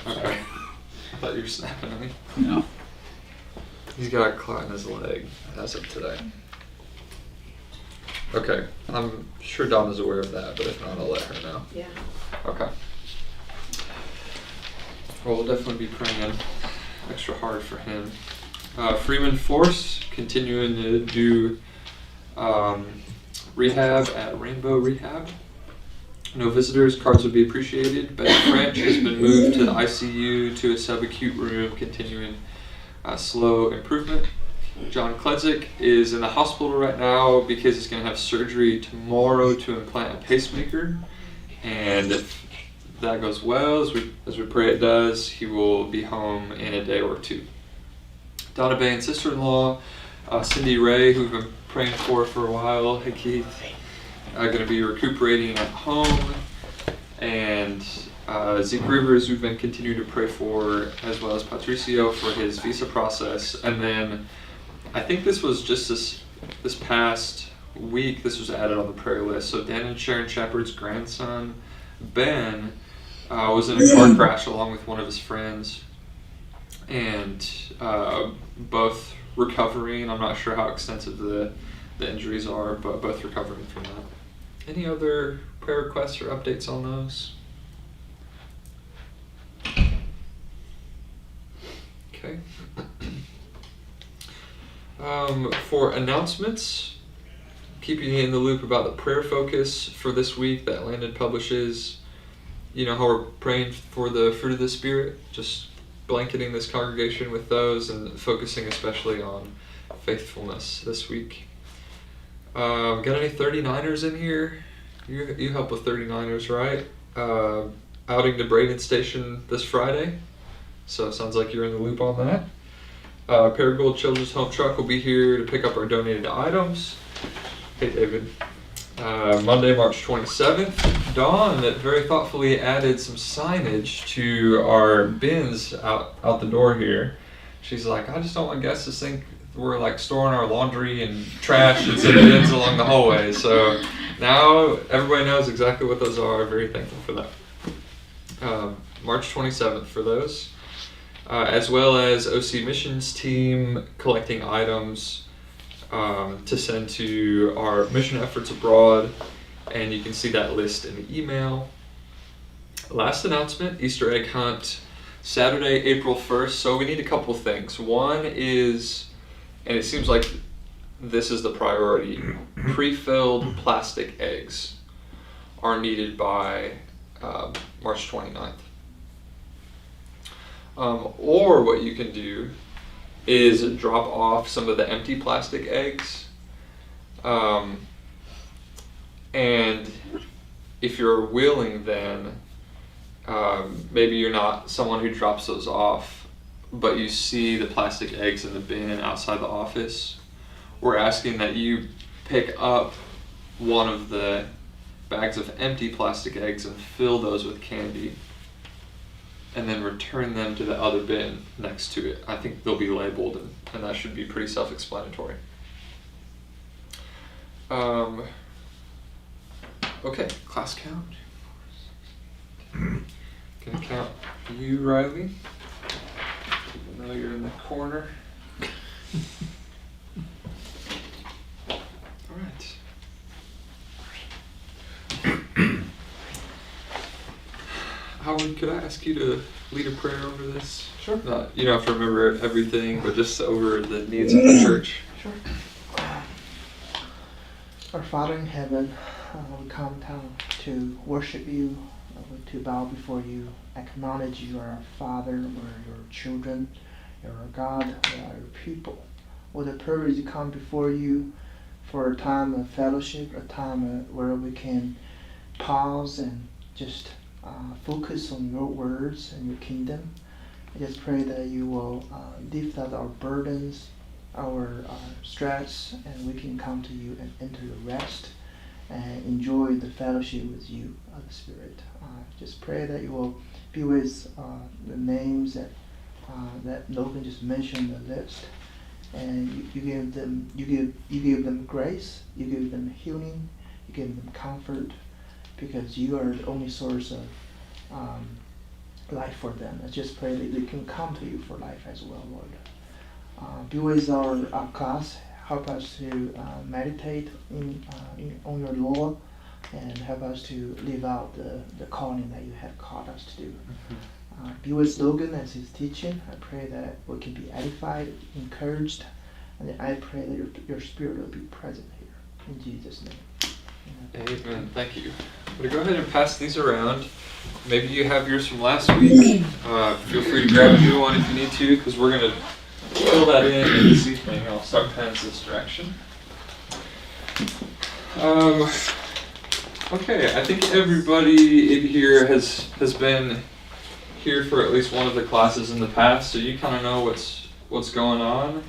Okay. I thought you were snapping at me. No. He's got a clot in his leg as of today. Okay, I'm sure Donna's aware of that, but if not, I'll let her know. Yeah. Okay. Well, we'll definitely be praying extra hard for him. Freeman Force continuing to do rehab at Rainbow Rehab. No visitors, cards would be appreciated. Ben French has been moved to the ICU to a subacute room, continuing slow improvement. John Kledzik is in the hospital right now because he's going to have surgery tomorrow to implant a pacemaker. And if that goes well, as we pray it does, he will be home in a day or two. Donna Bay and sister-in-law, Cindy Ray, who we've been praying for a while. Hey, Keith. Going to be recuperating at home. And Zeke Rivers, we've been continuing to pray for, as well as Patricio for his visa process. And then I think this was just this past week, this was added on the prayer list. So Dan and Sharon Shepard's grandson, Ben, was in a car crash along with one of his friends. And both recovering. I'm not sure how extensive the injuries are, but both recovering from that. Any other prayer requests or updates on those? Okay. For announcements, keeping you in the loop about the prayer focus for this week that Landon publishes. You know how we're praying for the fruit of the Spirit, just blanketing this congregation with those and focusing especially on faithfulness this week. Got any 39ers in here? You help with 39ers, right? Outing to Braden Station this Friday. So it sounds like you're in the loop on that. Paragould Children's Home Truck will be here to pick up our donated items. Hey, David. Monday, March 27th, Dawn that very thoughtfully added some signage to our bins out the door here. She's like, I just don't want guests to think we're like storing our laundry and trash in some bins along the hallway. So now everybody knows exactly what those are. Very thankful for that. March 27th for those. As well as OC Missions team collecting items to send to our mission efforts abroad, and you can see that list in the email. Last announcement, Easter egg hunt, Saturday, April 1st. So we need a couple things. One is, and it seems like this is the priority, pre-filled plastic eggs are needed by March 29th. Or what you can do is drop off some of the empty plastic eggs. And if you're willing, then maybe you're not someone who drops those off, but you see the plastic eggs in the bin outside the office. We're asking that you pick up one of the bags of empty plastic eggs and fill those with candy, and then return them to the other bin next to it. I think they'll be labeled, and that should be pretty self-explanatory. Okay, class count. Gonna count you, Riley, even though you're in the corner. All right. Howard, could I ask you to lead a prayer over this? Sure. You don't have to remember everything, but just over the needs of the church. Sure. Our Father in heaven, we come down to worship you, to bow before you, acknowledge you are our Father, we're your children, you're our God, we are your people. What a privilege to come before you for a time of fellowship, a time where we can pause and just focus on your words and your kingdom. I just pray that you will lift out our burdens, our stress, and we can come to you and enter your rest and enjoy the fellowship with you, the Spirit. Just pray that you will be with the names that Logan just mentioned on the list, and you give them grace, you give them healing, you give them comfort, because you are the only source of life for them. I just pray that they can come to you for life as well, Lord. Be with our class. Help us to meditate on your law and help us to live out the calling that you have called us to do. Be with Logan as he's teaching. I pray that we can be edified, encouraged, and I pray that your spirit will be present here. In Jesus' name. Amen. Thank you. I'm going to go ahead and pass these around. Maybe you have yours from last week. Feel free to grab a new one if you need to, because we're going to fill that in this evening. I'll start pens this direction. Okay, I think everybody in here has been here for at least one of the classes in the past, so you kind of know what's going on.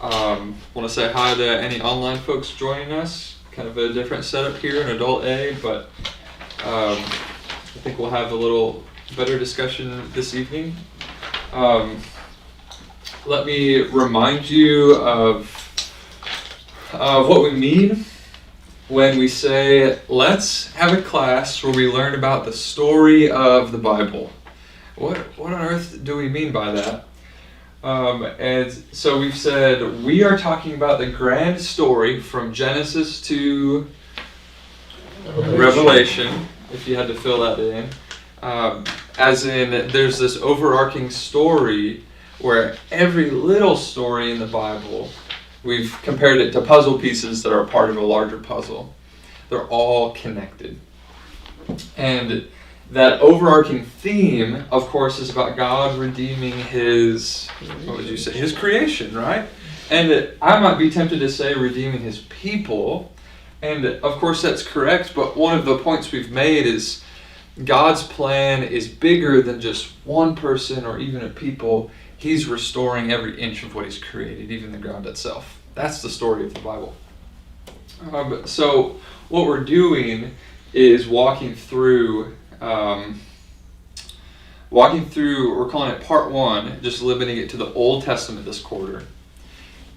Want to say hi to any online folks joining us. Kind of a different setup here in Adult A, but I think we'll have a little better discussion this evening. Let me remind you of what we mean when we say, let's have a class where we learn about the story of the Bible. What on earth do we mean by that? And so we've said we are talking about the grand story from Genesis to Revelation, if you had to fill that in. As in, there's this overarching story where every little story in the Bible, we've compared it to puzzle pieces that are part of a larger puzzle. They're all connected. And that overarching theme, of course, is about God redeeming his creation, right? And I might be tempted to say redeeming his people. And of course that's correct, but one of the points we've made is God's plan is bigger than just one person or even a people. He's restoring every inch of what he's created, even the ground itself. That's the story of the Bible. So what we're doing is walking through, we're calling it part one, just limiting it to the Old Testament this quarter,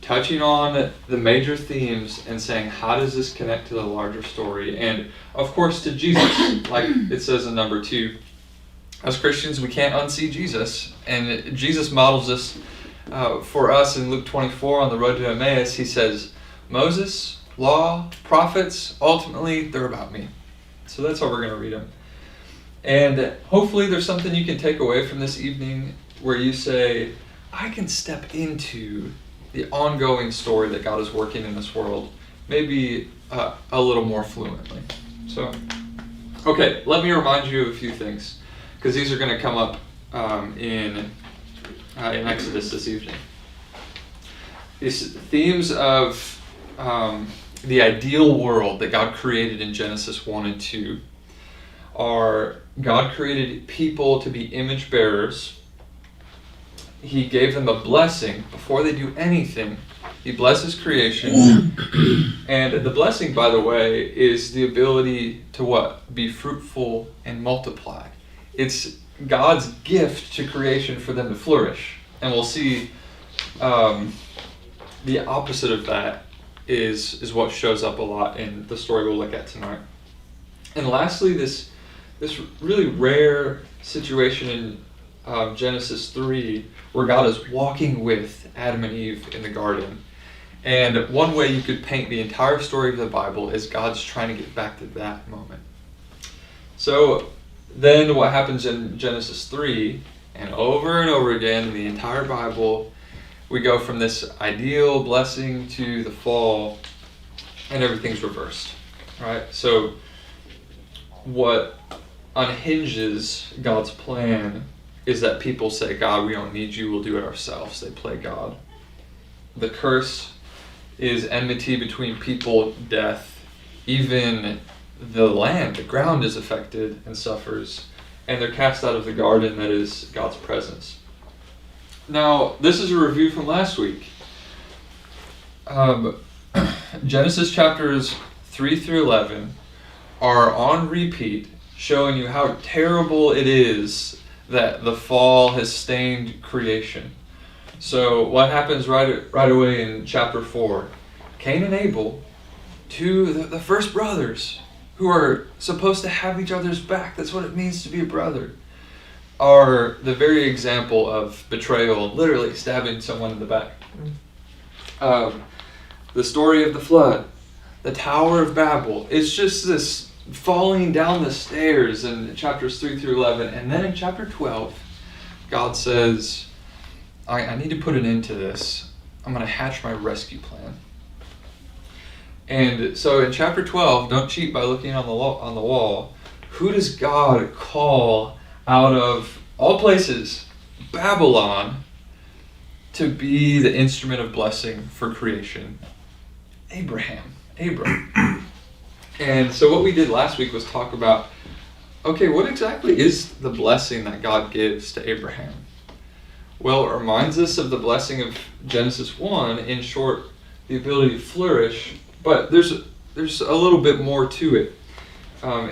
touching on the major themes and saying, how does this connect to the larger story? And of course to Jesus, like it says in number 2. As Christians, we can't unsee Jesus, and Jesus models this for us in Luke 24 on the road to Emmaus. He says, Moses, law, prophets, ultimately, they're about me. So that's how we're going to read them. And hopefully there's something you can take away from this evening where you say, I can step into the ongoing story that God is working in this world, maybe a little more fluently. So, okay, let me remind you of a few things, because these are going to come up in Exodus this evening. These themes of the ideal world that God created in Genesis 1 and 2 are God created people to be image bearers. He gave them a blessing before they do anything. He blesses creation. And the blessing, by the way, is the ability to what? Be fruitful and multiply. It's God's gift to creation for them to flourish. And we'll see the opposite of that is what shows up a lot in the story we'll look at tonight. And lastly, this really rare situation in Genesis 3 where God is walking with Adam and Eve in the garden. And one way you could paint the entire story of the Bible is God's trying to get back to that moment. So then what happens in Genesis 3, and over again in the entire Bible, we go from this ideal blessing to the fall, and everything's reversed. Right? So what unhinges God's plan is that people say, God, we don't need you, we'll do it ourselves. They play God. The curse is enmity between people, death, even the land, the ground is affected and suffers, and they're cast out of the garden that is God's presence. Now, this is a review from last week. Genesis chapters 3 through 11 are on repeat, showing you how terrible it is that the fall has stained creation. So what happens right away in chapter 4? Cain and Abel, two the first brothers who are supposed to have each other's back. That's what it means to be a brother. are the very example of betrayal, literally stabbing someone in the back. The story of the flood, the Tower of Babel. It's just this falling down the stairs in chapters 3 through 11. And then in chapter 12, God says, I need to put an end to this. I'm going to hatch my rescue plan. And so in chapter 12, don't cheat by looking on the wall. Who does God call out of all places, Babylon, to be the instrument of blessing for creation? Abram. And so what we did last week was talk about, okay, what exactly is the blessing that God gives to Abraham? Well, it reminds us of the blessing of Genesis 1, in short, the ability to flourish, but there's a little bit more to it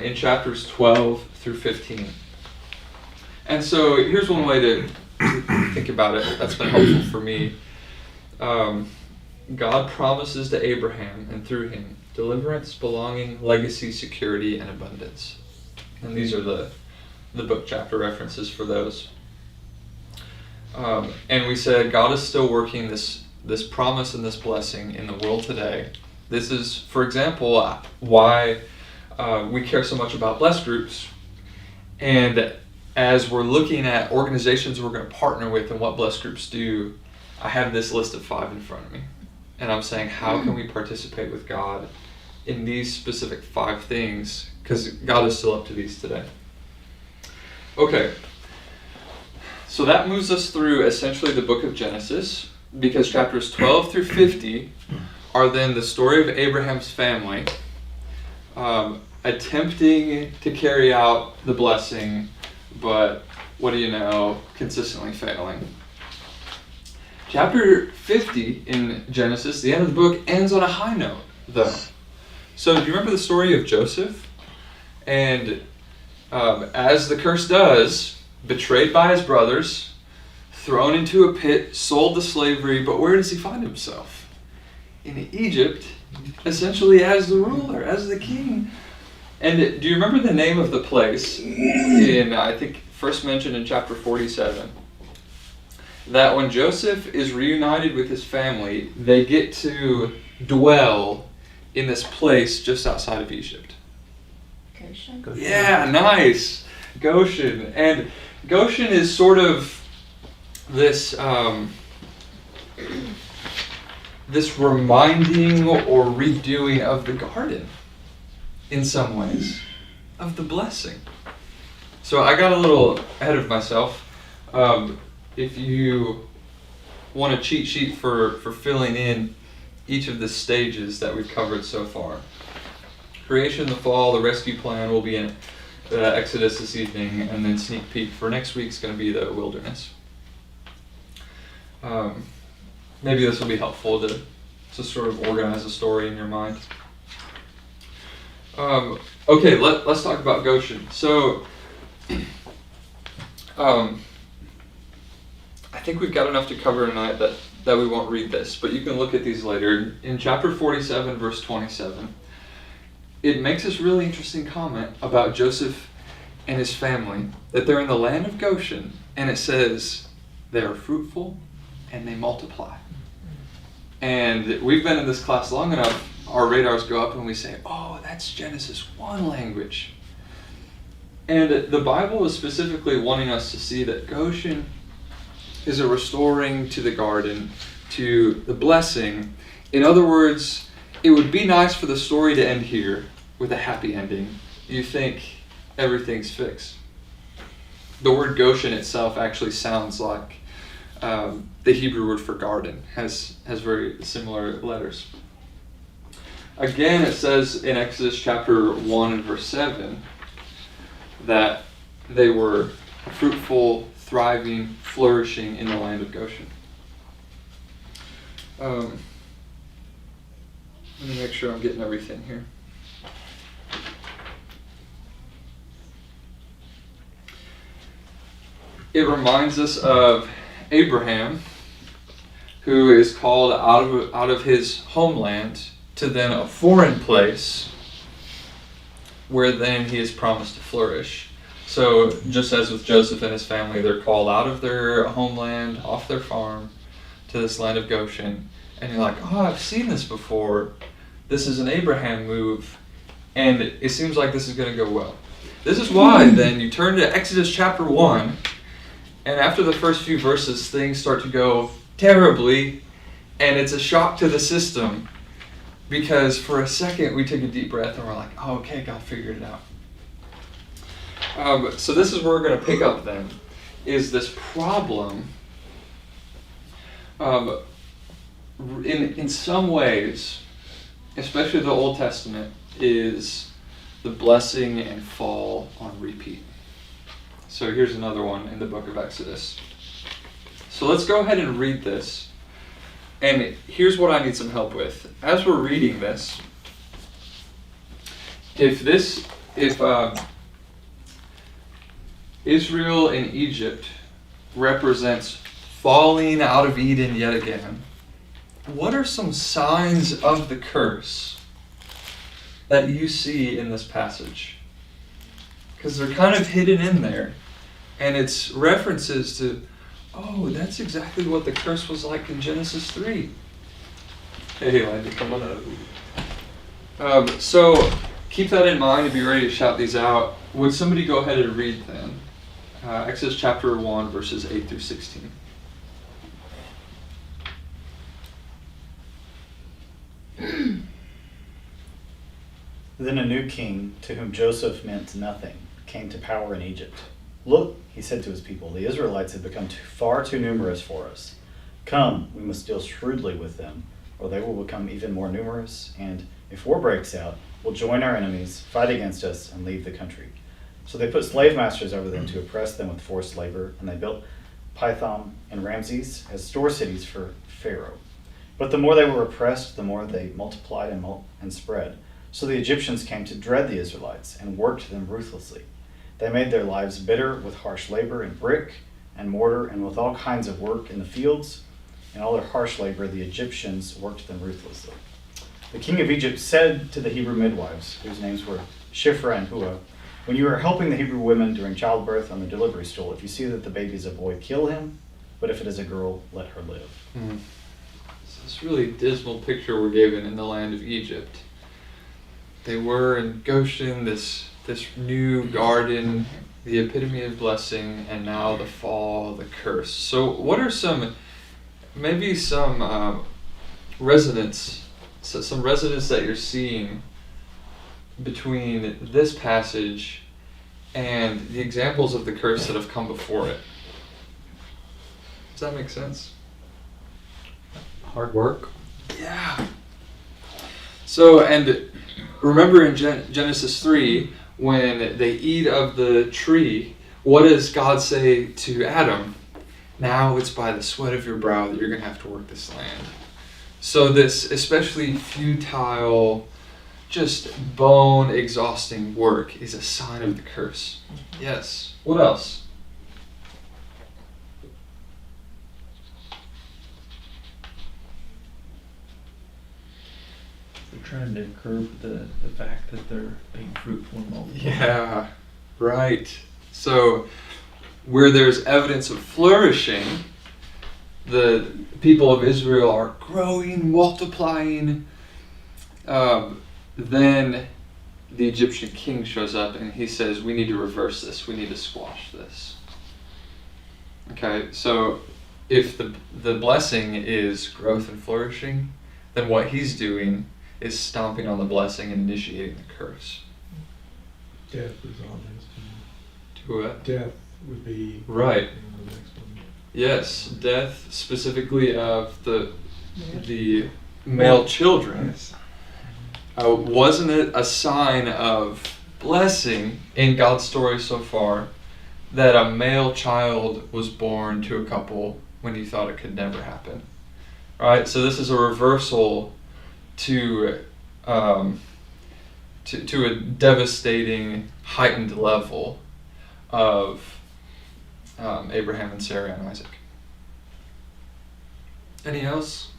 in chapters 12 through 15. And so here's one way to think about it that's been helpful for me. God promises to Abraham, and through him, deliverance, belonging, legacy, security, and abundance. And these are the book chapter references for those. And we said God is still working this promise and this blessing in the world today. This is, for example, why we care so much about blessed groups. And as we're looking at organizations we're going to partner with and what blessed groups do, I have this list of 5 in front of me. And I'm saying, how can we participate with God in these specific 5 things? Because God is still up to these today. Okay. So that moves us through essentially the book of Genesis, because chapters 12 through 50 are then the story of Abraham's family attempting to carry out the blessing, but what do you know, consistently failing. Chapter 50 in Genesis, the end of the book, ends on a high note, though. So do you remember the story of Joseph? And as the curse does, betrayed by his brothers, thrown into a pit, sold to slavery, but where does he find himself? In Egypt, essentially as the ruler, as the king. And do you remember the name of the place I think, first mentioned in chapter 47? That when Joseph is reunited with his family, they get to dwell in this place just outside of Egypt. Goshen? Yeah, nice. Goshen. And Goshen is sort of this this reminding or redoing of the garden in some ways, of the blessing. So I got a little ahead of myself. If you want a cheat sheet for filling in each of the stages that we've covered so far. Creation, the fall, the rescue plan will be in Exodus this evening, and then sneak peek for next week's going to be the wilderness. Maybe this will be helpful to sort of organize a story in your mind. Okay, let's talk about Goshen. So, I think we've got enough to cover tonight that we won't read this, but you can look at these later. In chapter 47, verse 27, it makes this really interesting comment about Joseph and his family, that they're in the land of Goshen, and it says they are fruitful and they multiply. And we've been in this class long enough, our radars go up and we say, oh, that's Genesis 1 language. And the Bible is specifically wanting us to see that Goshen is a restoring to the garden, to the blessing. In other words, it would be nice for the story to end here with a happy ending. You think everything's fixed. The word Goshen itself actually sounds like the Hebrew word for garden, has very similar letters. Again, it says in Exodus chapter 1 and verse 7 that they were fruitful, thriving, flourishing in the land of Goshen. Let me make sure I'm getting everything here. It reminds us of Abraham, who is called out of his homeland to then a foreign place where then he is promised to flourish. So just as with Joseph and his family, they're called out of their homeland, off their farm, to this land of Goshen. And you're like, oh, I've seen this before. This is an Abraham move. And it seems like this is going to go well. This is why then you turn to Exodus chapter 1. And after the first few verses, things start to go terribly. And it's a shock to the system. Because for a second, we took a deep breath and we're like, oh, okay, God figured it out. So this is where we're going to pick up then, is this problem. In some ways, especially the Old Testament, is the blessing and fall on repeat. So here's another one in the book of Exodus. So let's go ahead and read this. And here's what I need some help with. As we're reading this, if Israel in Egypt represents falling out of Eden yet again, what are some signs of the curse that you see in this passage? Because they're kind of hidden in there. And it's references to, oh, that's exactly what the curse was like in Genesis 3. Hey, Landy, come on up. So keep that in mind and be ready to shout these out. Would somebody go ahead and read then? Exodus chapter 1, verses 8 through 16. Then a new king, to whom Joseph meant nothing, came to power in Egypt. Look, he said to his people, the Israelites have become far too numerous for us. Come, we must deal shrewdly with them, or they will become even more numerous, and if war breaks out, we'll join our enemies, fight against us, and leave the country. So they put slave masters over them to oppress them with forced labor, and they built Pithom and Ramses as store cities for Pharaoh. But the more they were oppressed, the more they multiplied and spread. So the Egyptians came to dread the Israelites and worked them ruthlessly. They made their lives bitter with harsh labor in brick and mortar and with all kinds of work in the fields. In all their harsh labor, the Egyptians worked them ruthlessly. The king of Egypt said to the Hebrew midwives, whose names were Shiphrah and Puah, when you are helping the Hebrew women during childbirth on the delivery stool, if you see that the baby is a boy, kill him, but if it is a girl, let her live. So this really dismal picture we're given in the land of Egypt. They were in Goshen, this new garden, the epitome of blessing, and now the fall, the curse. So what are some resonance that you're seeing between this passage and the examples of the curse that have come before it? Does that make sense? Hard work. Yeah. So, and remember in Genesis 3, when they eat of the tree, what does God say to Adam? Now it's by the sweat of your brow that you're going to have to work this land. So this especially futile, just bone-exhausting work is a sign of the curse. Yes. What else? They're trying to curb the fact that they're being fruitful and multiplying. Yeah, right. So where there's evidence of flourishing, the people of Israel are growing, multiplying. Then the Egyptian king shows up and he says, we need to reverse this. We need to squash this. Okay, so if the blessing is growth and flourishing, then what he's doing is stomping on the blessing and initiating the curse. Death is on next To what? Death would be Right. the next one. Yes, death specifically of the male children. Yes. Wasn't it a sign of blessing in God's story so far that a male child was born to a couple when you thought it could never happen? Right. So this is a reversal to a devastating, heightened level of Abraham and Sarah and Isaac. Any else?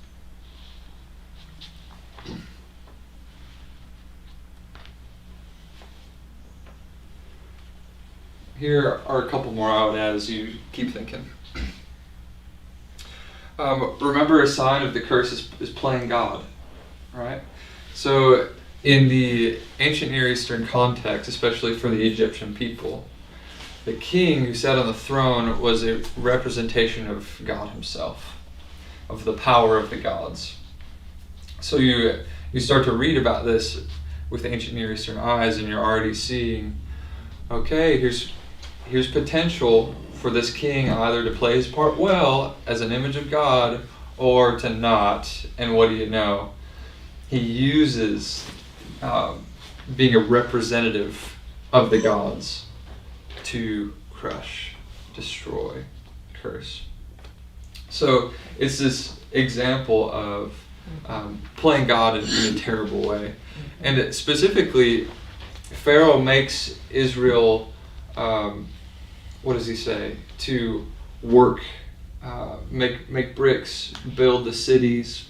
here are a couple more I would add as you keep thinking. Remember, a sign of the curse is playing God, right? So in the ancient Near Eastern context, especially for the Egyptian people, the king who sat on the throne was a representation of God himself, of the power of the gods. So you start to read about this with ancient Near Eastern eyes, and you're already seeing, okay, here's potential for this king either to play his part well as an image of God or to not. And what do you know? He uses being a representative of the gods to crush, destroy, curse. So it's this example of playing God in a terrible way. And specifically, Pharaoh makes Israel, what does he say? To work, make bricks, build the cities.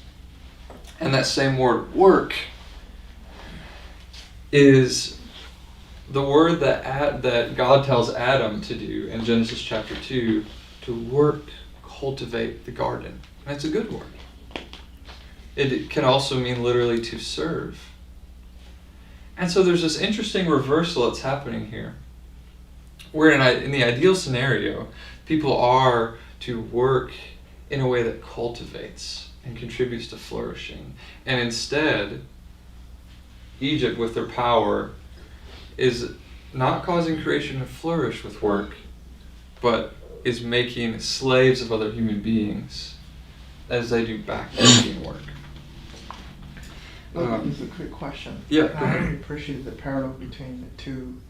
And that same word, work, is the word that God tells Adam to do in Genesis chapter 2, to work, cultivate the garden. And it's a good word. It can also mean literally to serve. And so there's this interesting reversal that's happening here, where in the ideal scenario, people are to work in a way that cultivates and contributes to flourishing. And instead, Egypt, with their power, is not causing creation to flourish with work, but is making slaves of other human beings as they do backbreaking work. It's a quick question. Yeah. I really appreciate the parallel between the two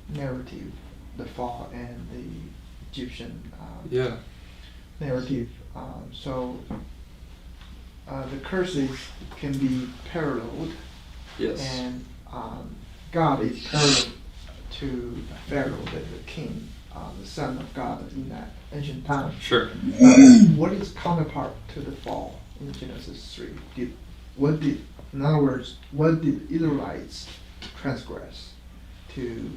narrative, the fall and the Egyptian narrative. So the curses can be paralleled, Yes. and God is parallel to Pharaoh, the king, the son of God in that ancient time. Sure. What is counterpart to the fall in Genesis 3? In other words, what did Israelites transgress to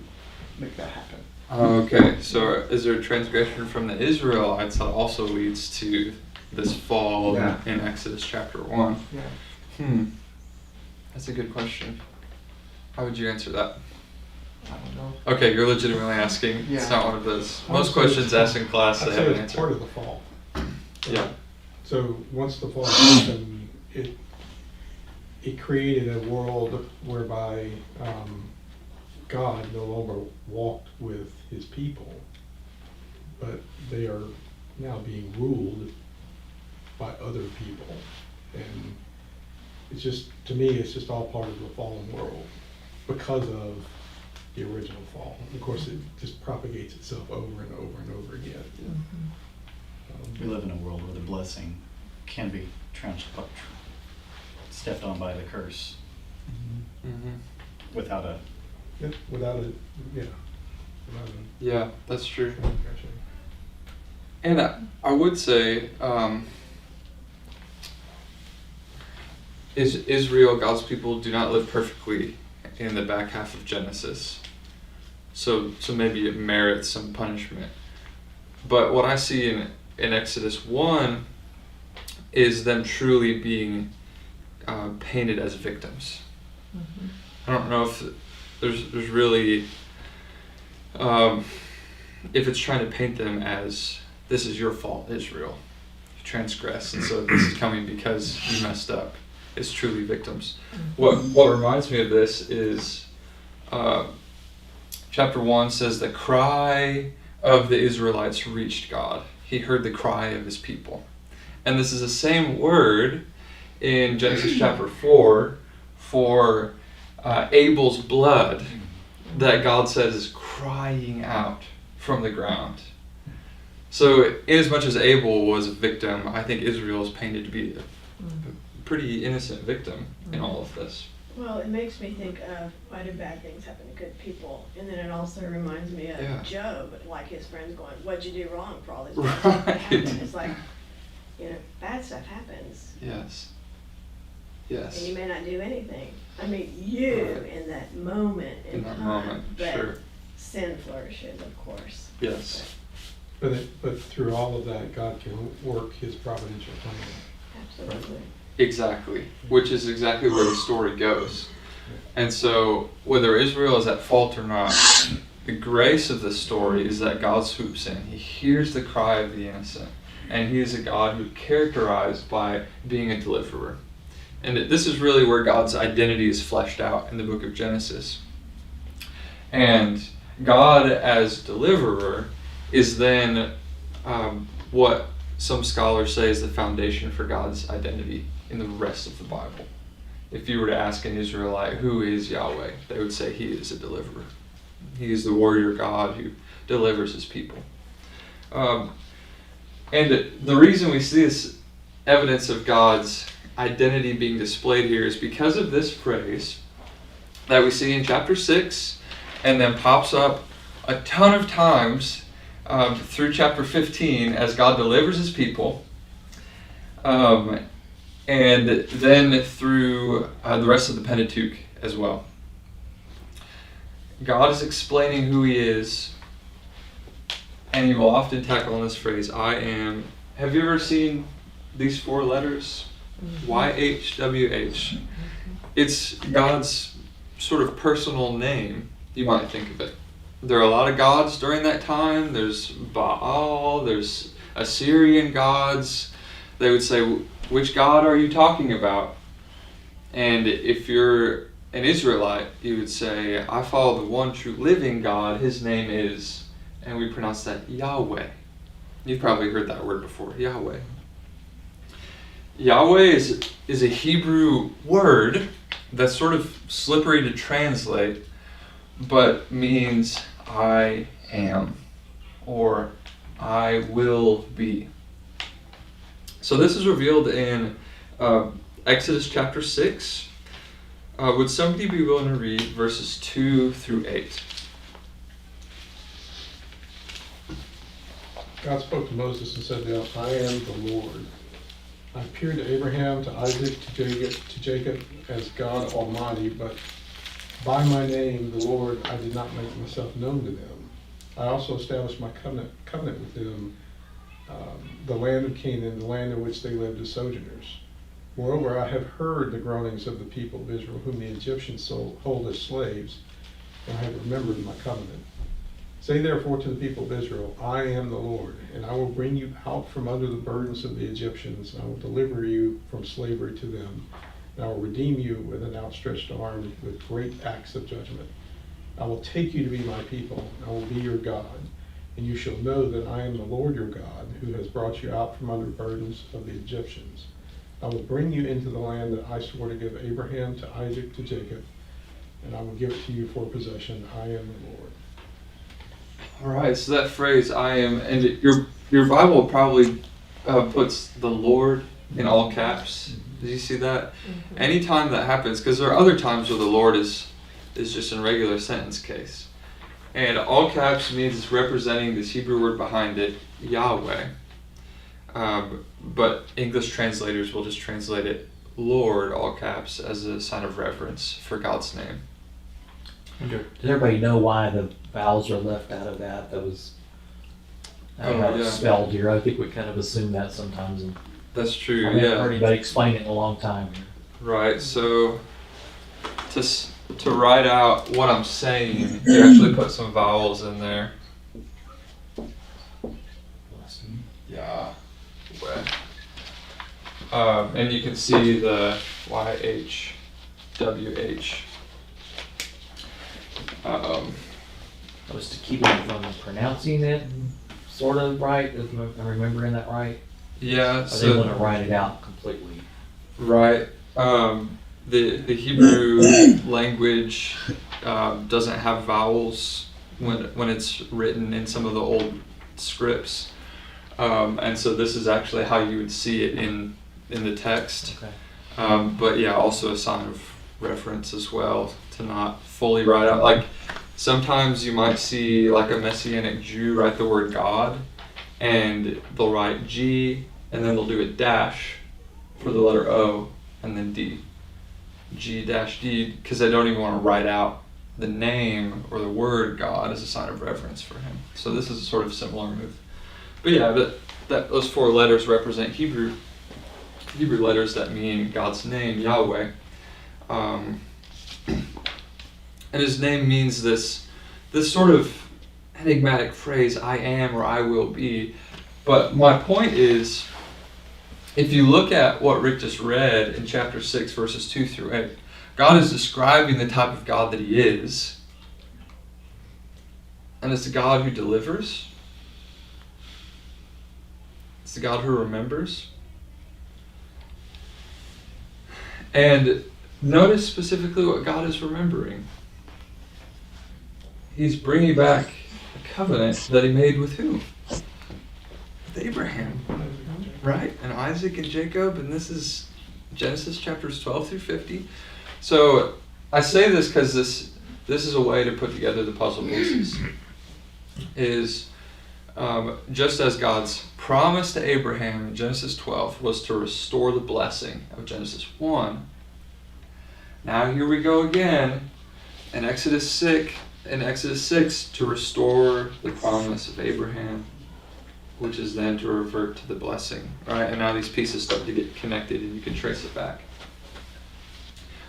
make that happen? Okay, so is there a transgression from the Israelites that also leads to this fall in Exodus chapter 1? Yeah. That's a good question. How would you answer that? I don't know. Okay, you're legitimately asking. Yeah. It's not one of those. I'd Most say questions it's- asked in class, I'd they say have an it's part answer. of the fall. Yeah. So once the fall happened, it created a world whereby God no longer walked with his people, but they are now being ruled by other people. And it's just, to me, it's just all part of the fallen world because of the original fall. Of course, it just propagates itself over and over and over again. We live in a world where the blessing can be stepped on by the curse without a Without a Yeah, that's true. transgression. And I would say, is Israel, God's people, do not live perfectly in the back half of Genesis. So maybe it merits some punishment. But what I see in Exodus 1 is them truly being painted as victims. I don't know if there's really, if it's trying to paint them as, this is your fault, Israel. You transgressed, and so this is coming because you messed up. It's truly victims. What reminds me of this is chapter 1 says the cry of the Israelites reached God. He heard the cry of his people. And this is the same word in Genesis chapter 4 for Abel's blood that God says is crying out from the ground. So inasmuch as Abel was a victim, I think Israel is painted to be a pretty innocent victim in all of this. Well, it makes me think of why do bad things happen to good people? And then it also reminds me of Job, like his friends going, what'd you do wrong for all this bad stuff that happened? It's like, bad stuff happens. Yes. Yes. And you may not do anything. I mean, you Right. in that moment in that time. moment, But sure. sin flourishes, of course. Yes. But through all of that, God can work his providential plan. Absolutely. Exactly. Which is exactly where the story goes. And so, whether Israel is at fault or not, the grace of the story is that God swoops in. He hears the cry of the innocent. And he is a God who is characterized by being a deliverer. And this is really where God's identity is fleshed out in the book of Genesis. And God as deliverer is then what some scholars say is the foundation for God's identity in the rest of the Bible. If you were to ask an Israelite, who is Yahweh? They would say he is a deliverer. He is the warrior God who delivers his people. And the reason we see this evidence of God's identity being displayed here is because of this phrase that we see in chapter 6 and then pops up a ton of times through chapter 15 as God delivers his people, and then through the rest of the Pentateuch as well. God is explaining who he is, and he will often tackle on this phrase, I am. Have you ever seen these 4 letters? YHWH. It's God's sort of personal name, you might think of it. There are a lot of gods during that time. There's Baal, there's Assyrian gods. They would say, which God are you talking about? And if you're an Israelite, you would say, I follow the one true living God. His name is, and we pronounce that Yahweh. You've probably heard that word before, Yahweh. Yahweh is a Hebrew word that's sort of slippery to translate, but means I am, or I will be. So this is revealed in Exodus chapter 6. Would somebody be willing to read verses 2 through 8? God spoke to Moses and said to him, I am the Lord. I appeared to Abraham, to Isaac, to Jacob as God Almighty, but by my name, the Lord, I did not make myself known to them. I also established my covenant with them, the land of Canaan, the land in which they lived as sojourners. Moreover, I have heard the groanings of the people of Israel, whom the Egyptians hold as slaves, and I have remembered my covenant. Say therefore to the people of Israel, I am the Lord, and I will bring you out from under the burdens of the Egyptians, and I will deliver you from slavery to them, and I will redeem you with an outstretched arm, with great acts of judgment. I will take you to be my people, and I will be your God, and you shall know that I am the Lord your God, who has brought you out from under the burdens of the Egyptians. I will bring you into the land that I swore to give Abraham, to Isaac, to Jacob, and I will give it to you for possession. I am the Lord. All right, so that phrase, I am, and your Bible probably puts the Lord in all caps. Did you see that? Mm-hmm. Anytime that happens, because there are other times where the Lord is just in regular sentence case. And all caps means it's representing this Hebrew word behind it, Yahweh. But English translators will just translate it Lord, all caps, as a sign of reverence for God's name. Does everybody know why the vowels are left out of that? That was how it's spelled here. I think we kind of assume that sometimes. And that's true, I haven't heard anybody explain it in a long time. Right, so to write out what I'm saying, you actually put some vowels in there. Yeah. And you can see the YHWH. That was to keep them from pronouncing it sort of right, if I'm remembering that right. Yeah. Or they want to write it out completely. Right. The Hebrew language doesn't have vowels when it's written in some of the old scripts. And so this is actually how you would see it in the text. Okay. But yeah, also a sign of reference as well, to not fully write out. Like sometimes you might see like a Messianic Jew write the word God, and they'll write G, and then they'll do a dash for the letter O, and then D. G-D, because they don't even want to write out the name or the word God as a sign of reverence for him. So this is a sort of similar move. But yeah, those 4 letters represent Hebrew letters that mean God's name, Yahweh. And his name means this sort of enigmatic phrase, I am or I will be. But my point is, if you look at what Rick just read in chapter 6, verses 2 through 8, God is describing the type of God that he is. And it's a God who delivers. It's a God who remembers. And notice specifically what God is remembering. He's bringing back a covenant that he made with who? With Abraham, right? And Isaac and Jacob, and this is Genesis chapters 12 through 50. So I say this because this is a way to put together the puzzle pieces. Is just as God's promise to Abraham in Genesis 12 was to restore the blessing of Genesis 1. Now here we go again in Exodus 6 to restore the promise of Abraham, which is then to revert to the blessing, right? And now these pieces start to get connected and you can trace it back.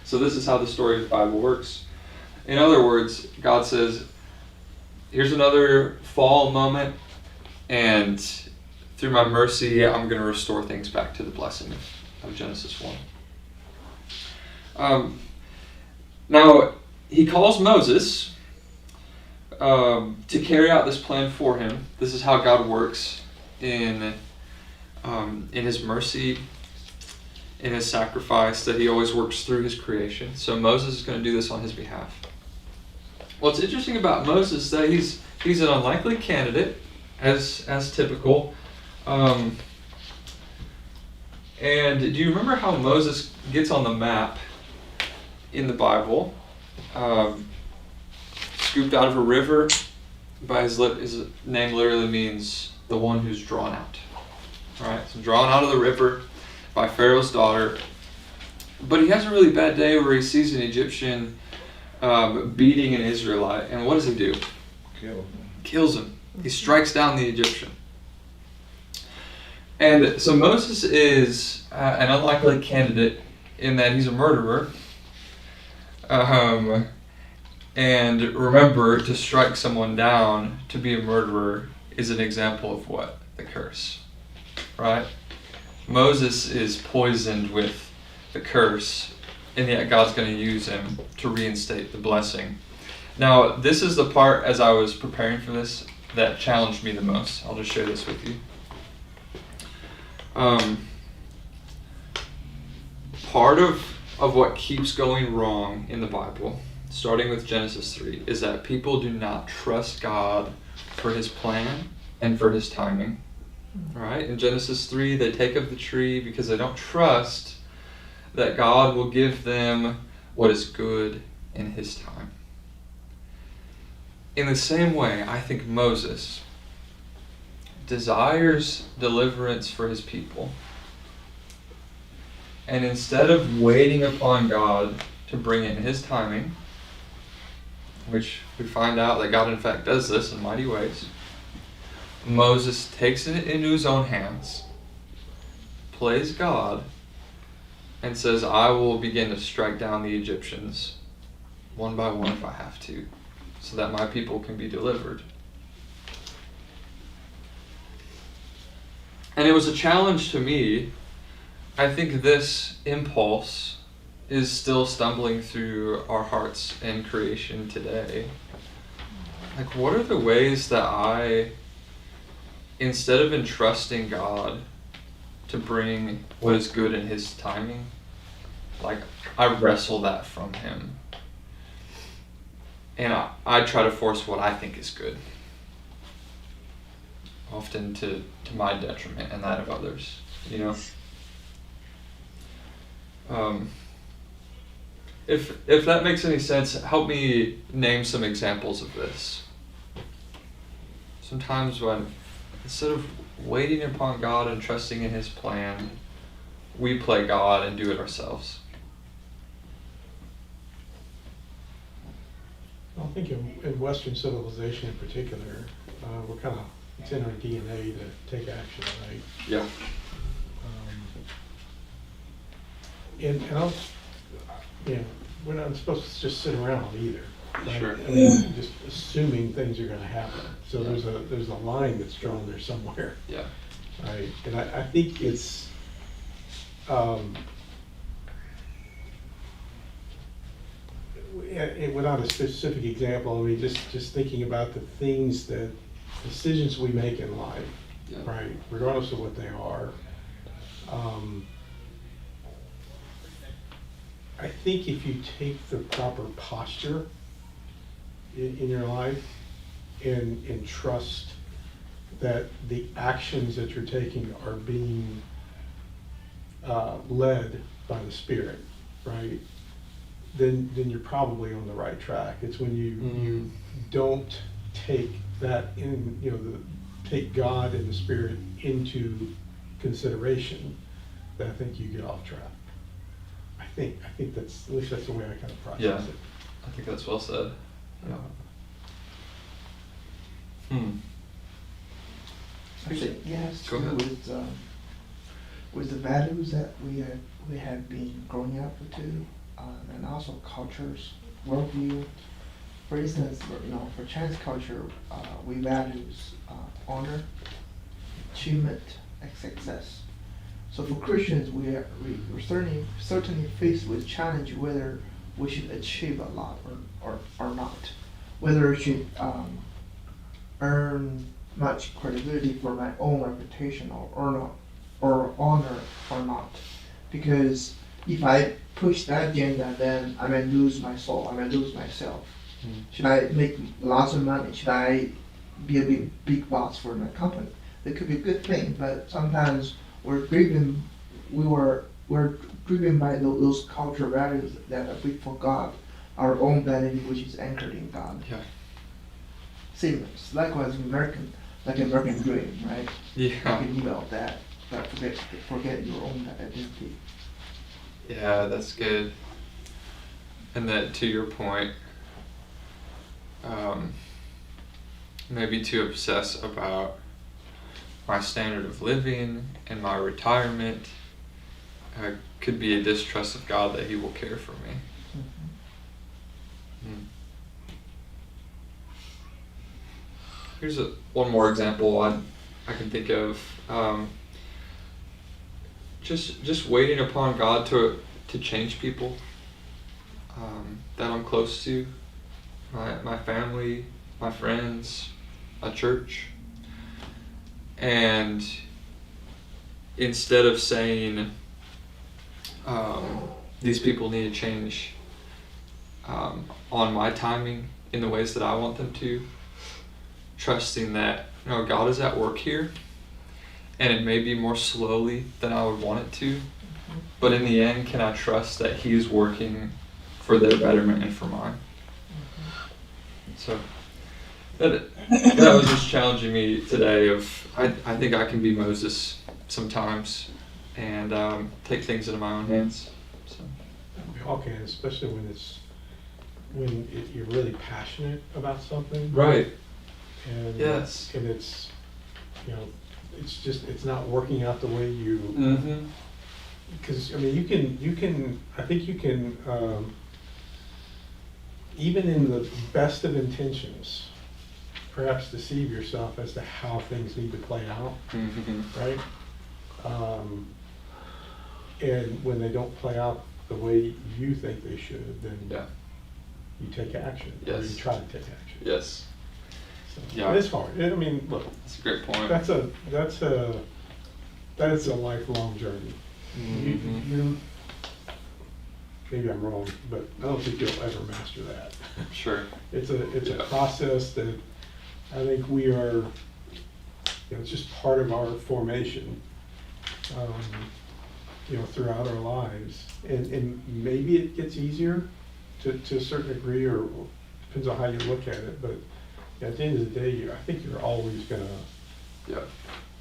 So this is how the story of the Bible works. In other words, God says, here's another fall moment, and through my mercy, I'm going to restore things back to the blessing of Genesis 1. Now, he calls Moses to carry out this plan for him. This is how God works in his mercy, in his sacrifice, that he always works through his creation. So Moses is going to do this on his behalf. What's interesting about Moses is that he's an unlikely candidate, as typical. And do you remember how Moses gets on the map in the Bible? Scooped out of a river. By his name literally means the one who's drawn out. All right, so drawn out of the river by Pharaoh's daughter. But he has a really bad day where he sees an Egyptian beating an Israelite, and what does he do? Kills him. He strikes down the Egyptian. And so Moses is an unlikely candidate in that he's a murderer. And remember, to strike someone down, to be a murderer, is an example of what? The curse. Right? Moses is poisoned with the curse, and yet God's going to use him to reinstate the blessing. Now, this is the part, as I was preparing for this, that challenged me the most. I'll just share this with you. Part of what keeps going wrong in the Bible, starting with Genesis 3, is that people do not trust God for his plan and for his timing. Right? In Genesis 3, they take of the tree because they don't trust that God will give them what is good in his time. In the same way, I think Moses desires deliverance for his people. And instead of waiting upon God to bring it in his timing, which we find out that God in fact does this in mighty ways, Moses takes it into his own hands, plays God, and says, I will begin to strike down the Egyptians one by one if I have to, so that my people can be delivered. And it was a challenge to me. I think this impulse is still stumbling through our hearts and creation today. Like, what are the ways that I, instead of entrusting God to bring what is good in his timing, like, I wrestle that from him. And I try to force what I think is good. Often to my detriment and that of others, you know? If that makes any sense, help me name some examples of this. Sometimes when, instead of waiting upon God and trusting in his plan, we play God and do it ourselves. think in Western civilization in particular, we're kind of, it's in our DNA to take action, right? Yeah. And I'll, we're not supposed to just sit around either. Right? Sure. I mean, just assuming things are going to happen. So there's a line that's drawn there somewhere. Yeah. Right. And I think it's without a specific example, I mean, just thinking about the things that decisions we make in life, Yeah. right, regardless of what they are. I think if you take the proper posture in your life and trust that the actions that you're taking are being led by the Spirit, right? Then you're probably on the right track. It's when you don't take that in, take God and the Spirit into consideration that I think you get off track. I think that's, at least that's the way I kind of process Yeah. it. I think that's well said. Yeah. I think it has to Go do ahead. with the values that we have been growing up to, and also cultures, worldview. For instance, for Chinese culture, we values honor, achievement, and success. So for Christians, we're certainly faced with challenge whether we should achieve a lot or not, whether it should earn much credibility for my own reputation or not, or honor or not. Because if I push that agenda, then I may lose my soul, I may lose myself. Should I make lots of money? Should I be a big boss for my company? It could be a good thing, but sometimes we're driven by those cultural values that we forgot our own value, which is anchored in God. Yeah. Same, likewise, American dream, right? Yeah. You can develop that, but forget your own identity. Yeah, that's good. And that, to your point, maybe to obsess about my standard of living and my retirement could be a distrust of God that He will care for me. Here's one more example I can think of. Just waiting upon God to change people that I'm close to, my family, my friends, a church. And instead of saying these people need to change on my timing in the ways that I want them to, trusting that God is at work here, and it may be more slowly than I would want it to, but in the end, can I trust that He's working for their betterment and for mine? So that was just challenging me today. I think I can be Moses sometimes and take things into my own hands. So We all can, especially when you're really passionate about something. right. And Yes. and it's it's not working out the way you. Mm-hmm. Because I mean, I think you can even in the best of intentions, perhaps deceive yourself as to how things need to play out, Mm-hmm. right? And when they don't play out the way you think they should, then you take action, or Yes. you try to take action. Yes. So, Yeah. it is hard. I mean, look, That's a great point. that is a lifelong journey. Mm-hmm. You maybe I'm wrong, but I don't think you'll ever master that. Sure. It's a Yeah. process that I think we are. It's just part of our formation. Throughout our lives, and maybe it gets easier to a certain degree, or depends on how you look at it. But at the end of the day, I think you're always gonna. Yeah.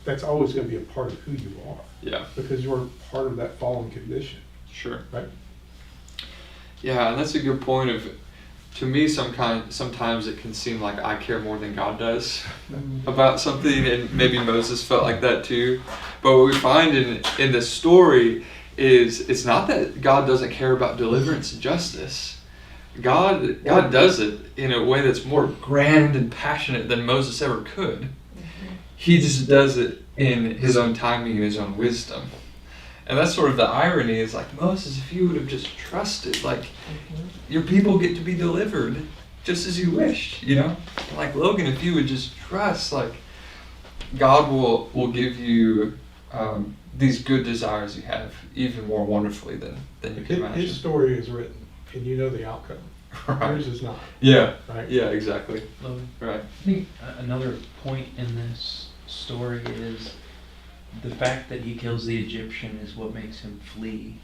That's always gonna be a part of who you are. Yeah. Because you're part of that fallen condition, Sure. right? Yeah, and that's a good point of to me, sometimes it can seem like I care more than God does about something, and maybe Moses felt like that too. But what we find in this story is it's not that God doesn't care about deliverance and justice. God does it in a way that's more grand and passionate than Moses ever could. He just does it in his own timing and his own wisdom. And that's sort of the irony, is like, Moses, if you would have just trusted, like, your people get to be delivered just as you wished, you know? Like, Logan, if you would just trust, like, God will give you these good desires you have even more wonderfully than you can imagine. His story is written, and you know the outcome. Right. Yours is not. Yeah. Right? Yeah, exactly. Logan, Right. I think another point in this story is the fact that he kills the Egyptian is what makes him flee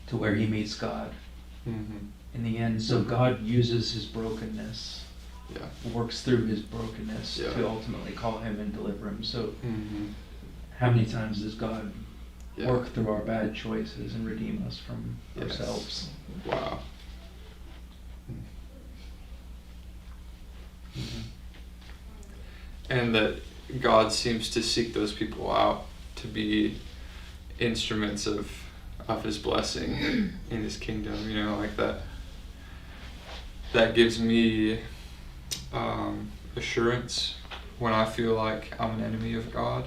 to where he meets God Mm-hmm. in the end. So God uses his brokenness, Yeah. works through his brokenness Yeah. to ultimately call him and deliver him. So Mm-hmm. how many times does God Yeah. work through our bad choices and redeem us from Yes. ourselves? Wow. Mm-hmm. And that God seems to seek those people out to be instruments of his blessing in his kingdom, you know, like that gives me assurance when I feel like I'm an enemy of God.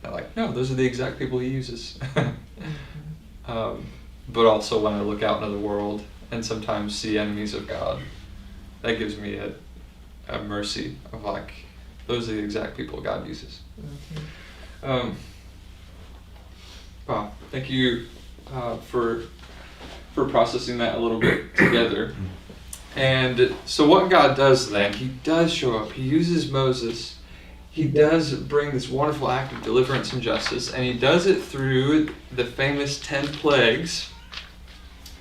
That, like, no, those are the exact people he uses. But also when I look out into the world and sometimes see enemies of God, that gives me a mercy of, like, those are the exact people God uses. Wow, thank you for processing that a little bit together. And so what God does then, he does show up. He uses Moses. He does bring this wonderful act of deliverance and justice, and he does it through the famous 10 plagues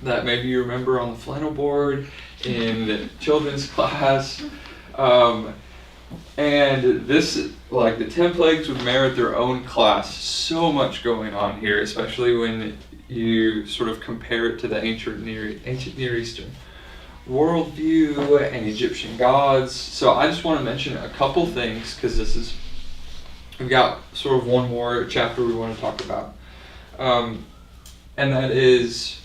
that maybe you remember on the flannel board in children's class. And this, like, the 10 plagues would merit their own class. So much going on here, especially when you sort of compare it to the ancient Near Eastern worldview and Egyptian gods. So I just want to mention a couple things, because we've got sort of one more chapter we want to talk about. And that is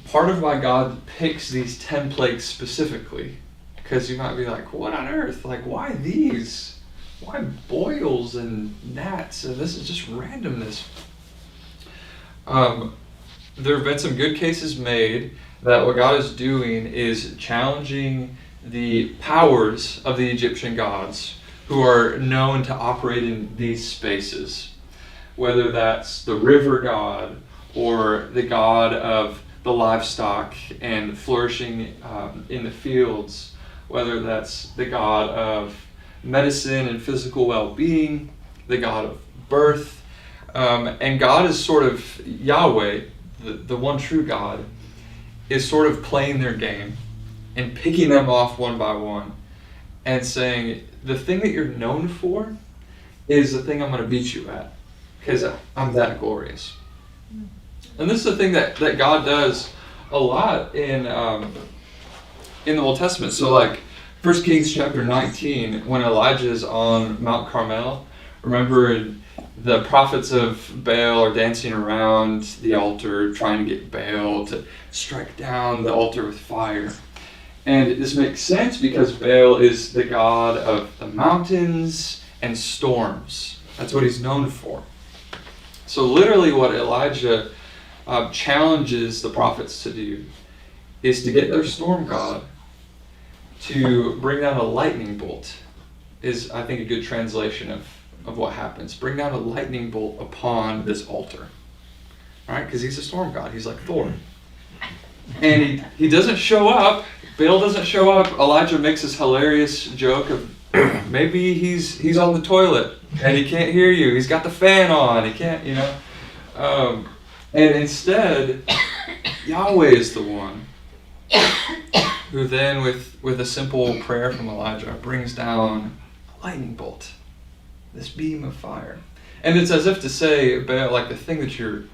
part of why God picks these 10 plagues specifically. Because you might be like, what on earth? Like, why these? Why boils and gnats? And this is just randomness. There have been some good cases made that what God is doing is challenging the powers of the Egyptian gods who are known to operate in these spaces. Whether that's the river god or the god of the livestock and flourishing in the fields. Whether that's the god of medicine and physical well-being, the god of birth. And God is sort of, Yahweh, the one true God, is sort of playing their game and picking them off one by one and saying, the thing that you're known for is the thing I'm going to beat you at, because I'm that glorious. And this is the thing that God does a lot in the Old Testament. So, like 1 Kings chapter 19, when Elijah is on Mount Carmel, remember the prophets of Baal are dancing around the altar trying to get Baal to strike down the altar with fire. And this makes sense because Baal is the god of the mountains and storms. That's what he's known for. So literally what Elijah challenges the prophets to do is to get their storm god to bring down a lightning bolt, is, I think, a good translation of what happens. Bring down a lightning bolt upon this altar. Right? Because he's a storm god. He's like Thor. And he doesn't show up. Baal doesn't show up. Elijah makes this hilarious joke of maybe he's on the toilet and he can't hear you. He's got the fan on. He can't, you know. And instead, Yahweh is the one who then, with a simple prayer from Elijah, brings down a lightning bolt, this beam of fire. And it's as if to say, Baal, like, the thing that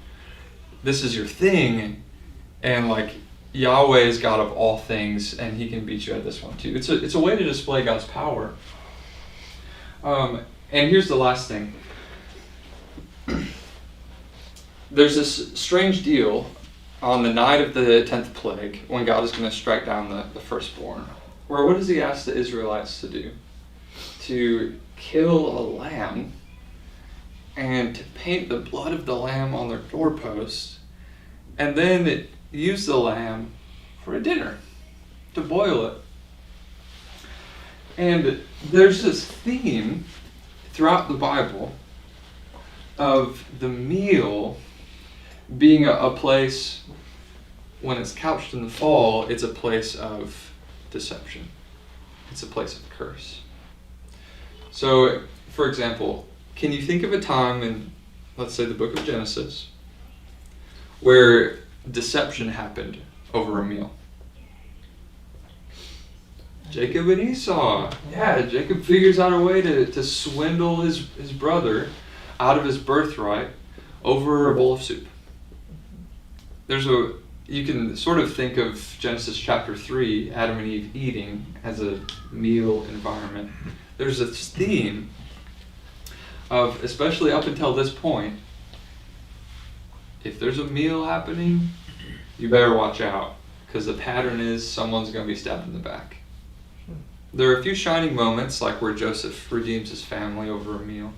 this is your thing, and, like, Yahweh is God of all things, and He can beat you at this one too. It's a way to display God's power. And here's the last thing. There's this strange deal on the night of the 10th plague when God is going to strike down the firstborn. Where what does He ask the Israelites to do? To kill a lamb and to paint the blood of the lamb on their doorposts, and then use the lamb for a dinner, to boil it. And there's this theme throughout the Bible of the meal being a place, when it's couched in the fall, it's a place of deception. It's a place of curse. So, for example, can you think of a time in, let's say, the book of Genesis, where deception happened over a meal? Jacob and Esau. Yeah, Jacob figures out a way to swindle his brother out of his birthright over a bowl of soup. You can sort of think of Genesis chapter 3, Adam and Eve eating, as a meal environment. There's this theme of, especially up until this point, if there's a meal happening, you better watch out, because the pattern is someone's going to be stabbed in the back. There are a few shining moments, like where Joseph redeems his family over a meal.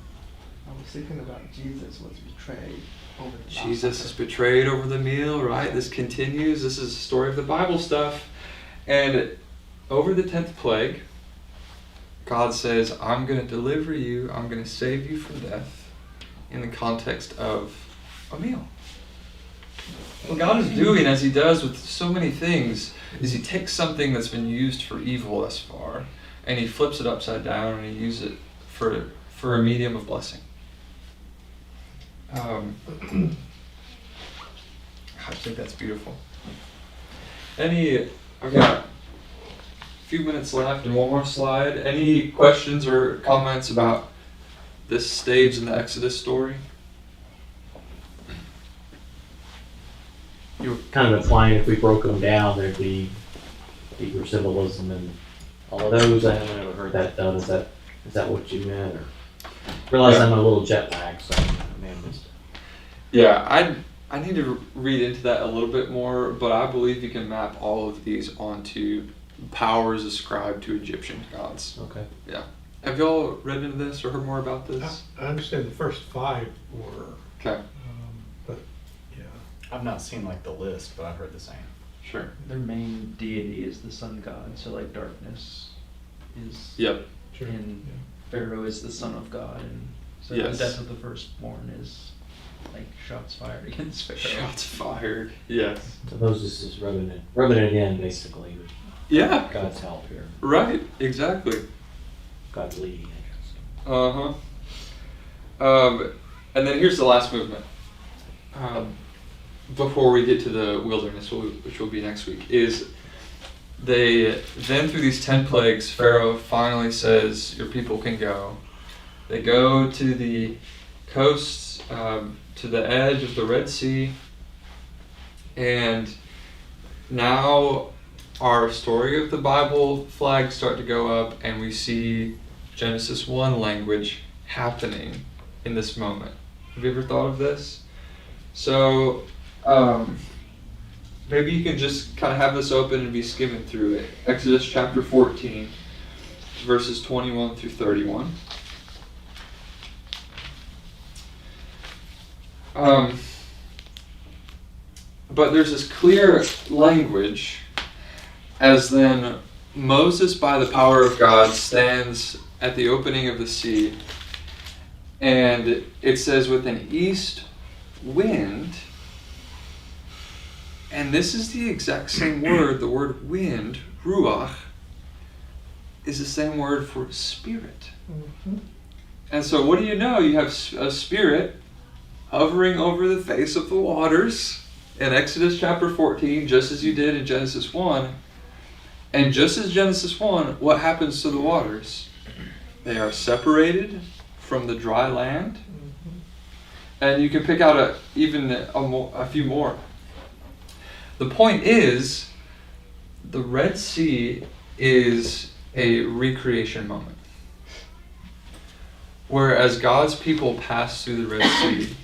I was thinking about Jesus was betrayed over the Jesus is betrayed over the meal, right? This continues. This is the story of the Bible stuff. And over the 10th plague, God says, I'm going to deliver you, I'm going to save you from death, in the context of a meal. What God is doing, as He does with so many things, is He takes something that's been used for evil thus far, and He flips it upside down, and He uses it for a medium of blessing. I think that's beautiful. I've got a few minutes left and one more slide. Any questions or comments about this stage in the Exodus story? You were kind of implying if we broke them down, there'd be deeper symbolism and all of those. I haven't ever heard that done. Is that what you meant? Or realize I'm a little jet lagged, so I may have missed it. Yeah, I need to read into that a little bit more, but I believe you can map all of these onto powers ascribed to Egyptian gods. Okay. Yeah. Have y'all read into this or heard more about this? I understand the first 5 were, Okay. but yeah. I've not seen like the list, but I've heard the same. Sure. Their main deity is the sun god, so like darkness is, Yep. Sure. and Pharaoh is the son of God, and so Yes. the death of the firstborn is like shots fired against Pharaoh. Shots fired. Yes. So Moses is rubbing it in, basically, with Yeah. God's help here. Right. Exactly. God's leading, I guess. And then here's the last movement. Before we get to the wilderness, which will be next week, is then through these 10 plagues, Pharaoh finally says, your people can go. They go to the coasts, to the edge of the Red Sea, and now our story of the Bible flags start to go up, and we see Genesis 1 language happening in this moment. Have you ever thought of this? So, maybe you can just kind of have this open and be skimming through it. Exodus chapter 14, verses 21 through 31. But there's this clear language as then Moses, by the power of God, stands at the opening of the sea, and it says with an east wind, and this is the exact same word, the word wind, ruach, is the same word for spirit. Mm-hmm. And so what do you know? You have a spirit hovering over the face of the waters in Exodus chapter 14, just as you did in Genesis 1. And just as Genesis 1, what happens to the waters? They are separated from the dry land. And you can pick out a few more. the point is, the Red Sea is a recreation moment. Whereas God's people pass through the Red Sea,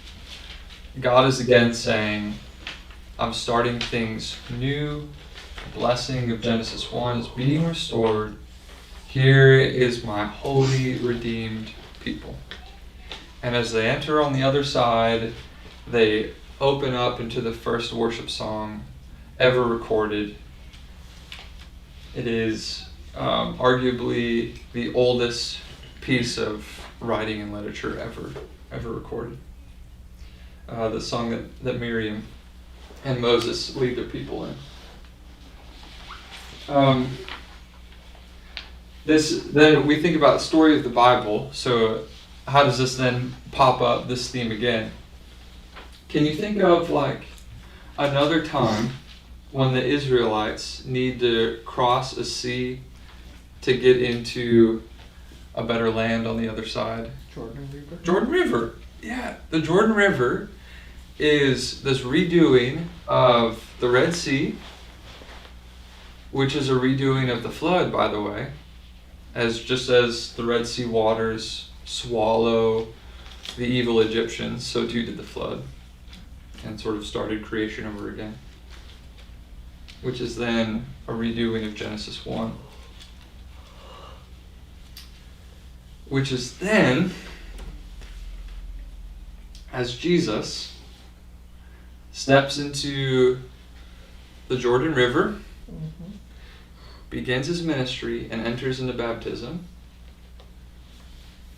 God is again saying, I'm starting things new. The blessing of Genesis 1 is being restored. Here is my holy, redeemed people. And as they enter on the other side, they open up into the first worship song ever recorded. It is arguably the oldest piece of writing and literature ever recorded. The song that Miriam and Moses lead their people in. Then we think about the story of the Bible. So how does this then pop up, this theme again? Can you think of like another time when the Israelites need to cross a sea to get into a better land on the other side? Jordan River. Jordan River. Yeah, the Jordan River is this redoing of the Red Sea, which is a redoing of the flood, by the way, just as the Red Sea waters swallow the evil Egyptians, so too did the flood, and sort of started creation over again, which is then a redoing of Genesis 1, which is then, as Jesus steps into the Jordan River, begins his ministry, and enters into baptism.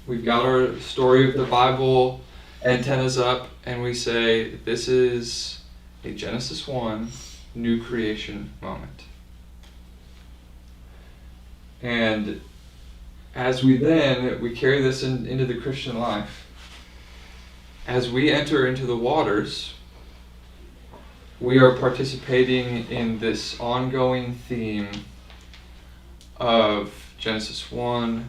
We've got our story of the Bible antennas up, and we say this is a Genesis 1 new creation moment. And as we carry this into the Christian life, as we enter into the waters, we are participating in this ongoing theme of Genesis 1,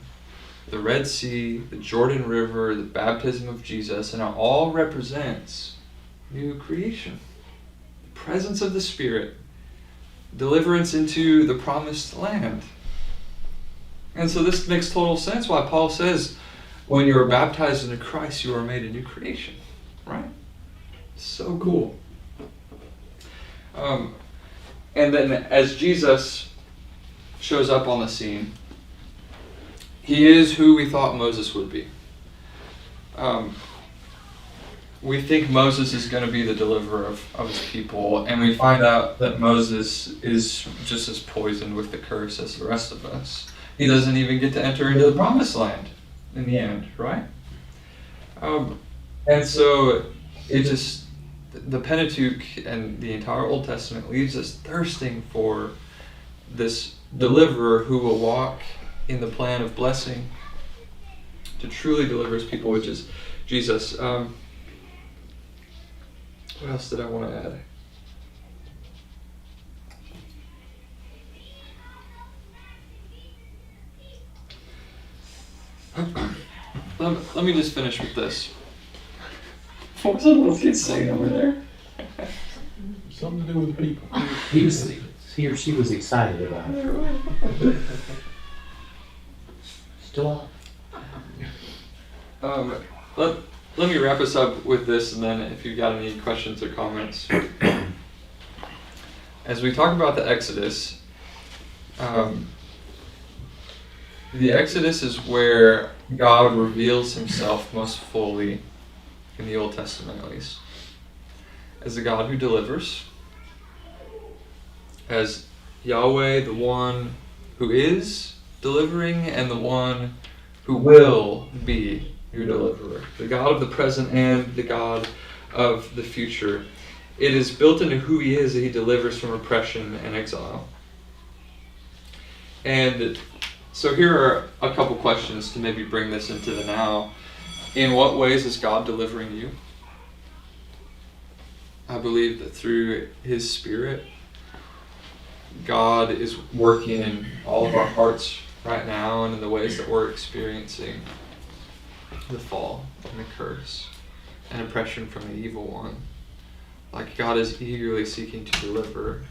the Red Sea, the Jordan River, the baptism of Jesus, and it all represents new creation. The presence of the Spirit, deliverance into the promised land. And so this makes total sense why Paul says, when you are baptized into Christ, you are made a new creation. Right? So cool. And then as Jesus shows up on the scene, he is who we thought Moses would be. We think Moses is going to be the deliverer of his people, and we find out that Moses is just as poisoned with the curse as the rest of us. He doesn't even get to enter into the promised land in the end, right? And so the Pentateuch and the entire Old Testament leaves us thirsting for this deliverer who will walk in the plan of blessing to truly deliver his people, which is Jesus. What else did I want to add? Let me just finish with this. What was that little kid saying over there? Something to do with the people. He or she was excited about it. Still on? Let me wrap us up with this, and then if you've got any questions or comments. As we talk about the Exodus, the Exodus is where God reveals himself most fully in the Old Testament, at least, as a God who delivers, as Yahweh, the one who is delivering and the one who will be your deliverer, the God of the present and the God of the future. It is built into who he is that he delivers from oppression and exile. And so here are a couple questions to maybe bring this into the now. In what ways is God delivering you? I believe that through his Spirit, God is working in all of our hearts right now and in the ways that we're experiencing the fall and the curse and oppression from the evil one. like God is eagerly seeking to deliver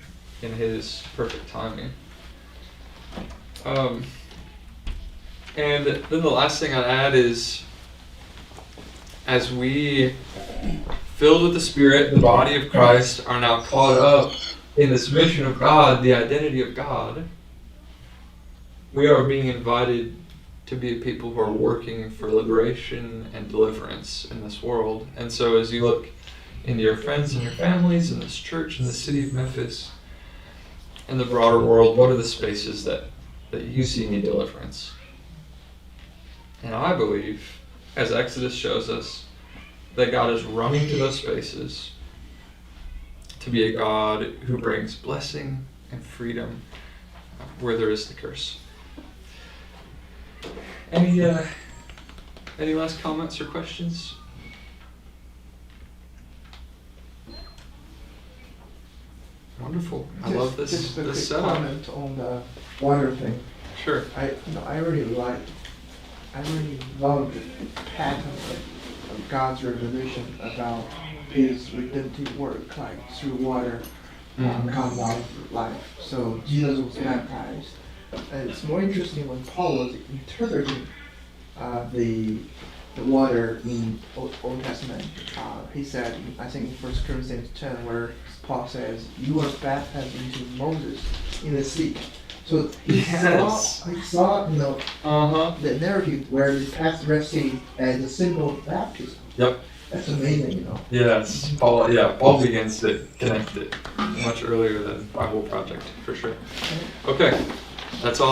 in His perfect timing. And then the last thing I'd add is, as we, filled with the Spirit, the body of Christ, are now caught up in this mission of God, the identity of God, we are being invited to be a people who are working for liberation and deliverance in this world. And so as you look into your friends and your families in this church, in the city of Memphis, and the broader world, what are the spaces that you see need deliverance? And I believe, as Exodus shows us, that God is running to those spaces to be a God who brings blessing and freedom where there is the curse. Any last comments or questions? Wonderful. I love this Just a quick setup. comment on the water thing. Sure. I really love the pattern of God's revelation about His redemptive work, like through water, comes out of life. So Jesus was baptized, and it's more interesting when Paul was interpreting the water in Old Testament. He said, I think in 1 Corinthians 10, where Paul says, "You were baptized into Moses in the sea." So he saw the narrative where he passed the Red Sea as a symbol of baptism. Yep. That's amazing, Yes, Paul begins to connect it much earlier than Bible Project, for sure. Okay, that's all